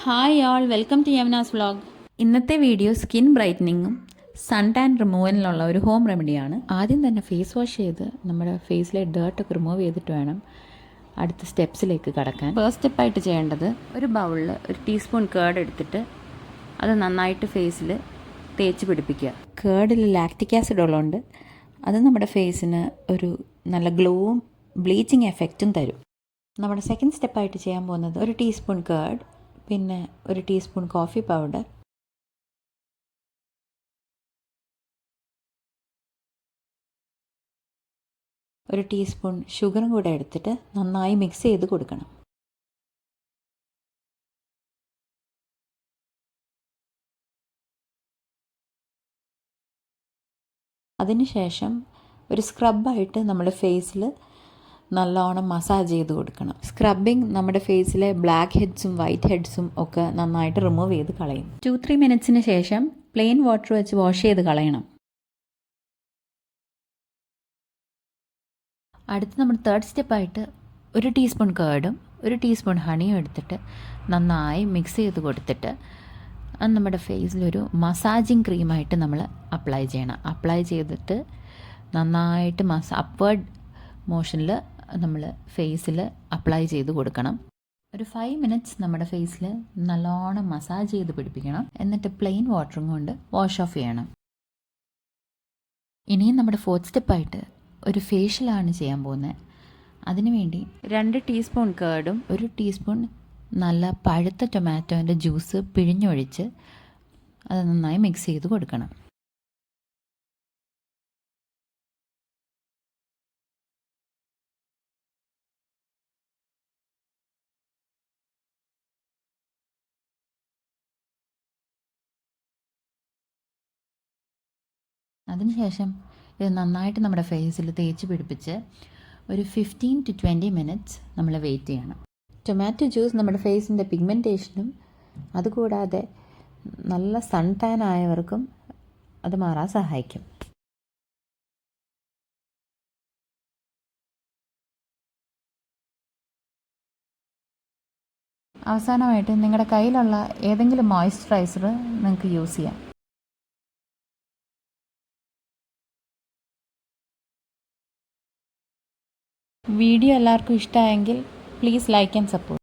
Hi all, welcome to Yamuna's vlog. ഇന്നത്തെ video skin ബ്രൈറ്റനിങ്ങും sun tan റിമൂവലിനുള്ള ഒരു ഹോം റെമഡിയാണ്. ആദ്യം തന്നെ ഫേസ് വാഷ് ചെയ്ത് നമ്മുടെ ഫേസിലെ ഡേർട്ടൊക്കെ റിമൂവ് ചെയ്തിട്ട് വേണം അടുത്ത സ്റ്റെപ്സിലേക്ക് കടക്കാൻ. ഫസ്റ്റ് സ്റ്റെപ്പായിട്ട് ചെയ്യേണ്ടത്, ഒരു ബൗളിൽ ഒരു ടീസ്പൂൺ കേർഡ് എടുത്തിട്ട് അത് നന്നായിട്ട് ഫേസിൽ തേച്ച് പിടിപ്പിക്കുക. കേർഡിൽ ലാക്റ്റിക് ആസിഡ് ഉള്ളതുകൊണ്ട് അത് നമ്മുടെ ഫേസിന് ഒരു നല്ല ഗ്ലോവും ബ്ലീച്ചിങ് എഫക്റ്റും തരും. നമ്മുടെ സെക്കൻഡ് സ്റ്റെപ്പായിട്ട് ചെയ്യാൻ പോകുന്നത്, ഒരു ടീസ്പൂൺ കേർഡ്, പിന്നെ ഒരു ടീസ്പൂൺ കോഫി പൗഡർ, ഒരു ടീസ്പൂൺ ഷുഗറും കൂടെ എടുത്തിട്ട് നന്നായി മിക്സ് ചെയ്ത് കൊടുക്കണം. അതിനുശേഷം ഒരു സ്ക്രബായിട്ട് നമ്മുടെ ഫേസിൽ നല്ലോണം മസാജ് ചെയ്ത് കൊടുക്കണം. സ്ക്രബിങ് നമ്മുടെ ഫേസിലെ ബ്ലാക്ക് ഹെഡ്സും വൈറ്റ് ഹെഡ്സും ഒക്കെ നന്നായിട്ട് റിമൂവ് ചെയ്ത് കളയും. 2-3 മിനിറ്റ്സിന് ശേഷം പ്ലെയിൻ വാട്ടർ വെച്ച് വാഷ് ചെയ്ത് കളയണം. അടുത്ത് നമ്മൾ തേർഡ് സ്റ്റെപ്പായിട്ട് ഒരു ടീസ്പൂൺ കേർഡും ഒരു ടീസ്പൂൺ ഹണിയും എടുത്തിട്ട് നന്നായി മിക്സ് ചെയ്ത് കൊടുത്തിട്ട് അത് നമ്മുടെ ഫേസിലൊരു മസാജിങ് ക്രീമായിട്ട് നമ്മൾ അപ്ലൈ ചെയ്യണം. അപ്ലൈ ചെയ്തിട്ട് നന്നായിട്ട് അപ്വേർഡ് മോഷനിൽ നമ്മൾ ഫേസിൽ അപ്ലൈ ചെയ്ത് കൊടുക്കണം. ഒരു 5 മിനിറ്റ്സ് നമ്മുടെ ഫേസിൽ നല്ലോണം മസാജ് ചെയ്ത് പിടിപ്പിക്കണം. എന്നിട്ട് പ്ലെയിൻ വാട്ടറും കൊണ്ട് വാഷ് ഓഫ് ചെയ്യണം. ഇനിയും നമ്മുടെ ഫോർത്ത് സ്റ്റെപ്പായിട്ട് ഒരു ഫേഷ്യലാണ് ചെയ്യാൻ പോകുന്നത്. അതിനുവേണ്ടി 2 ടീസ്പൂൺ കേർഡും ഒരു ടീസ്പൂൺ നല്ല പഴുത്ത ടൊമാറ്റോൻ്റെ ജ്യൂസ് പിഴിഞ്ഞൊഴിച്ച് അത് നന്നായി മിക്സ് ചെയ്ത് കൊടുക്കണം. അതിനുശേഷം ഇത് നന്നായിട്ട് നമ്മുടെ ഫേസിൽ തേച്ച് പിടിപ്പിച്ച് ഒരു 15 to 20 മിനിറ്റ്സ് നമ്മൾ വെയിറ്റ് ചെയ്യണം. ടൊമാറ്റോ ജ്യൂസ് നമ്മുടെ ഫേസിൻ്റെ പിഗ്മെൻറ്റേഷനും അതുകൂടാതെ നല്ല സൺ ടാൻ ആയവർക്കും അത് മാറാൻ സഹായിക്കും. അവസാനമായിട്ട് നിങ്ങളുടെ കയ്യിലുള്ള ഏതെങ്കിലും മോയ്സ്ചറൈസർ നിങ്ങൾക്ക് യൂസ് ചെയ്യാം. വീഡിയോ എല്ലാവർക്കും ഇഷ്ടമായെങ്കിൽ പ്ലീസ് ലൈക്ക് ആൻഡ് സപ്പോർട്ട്.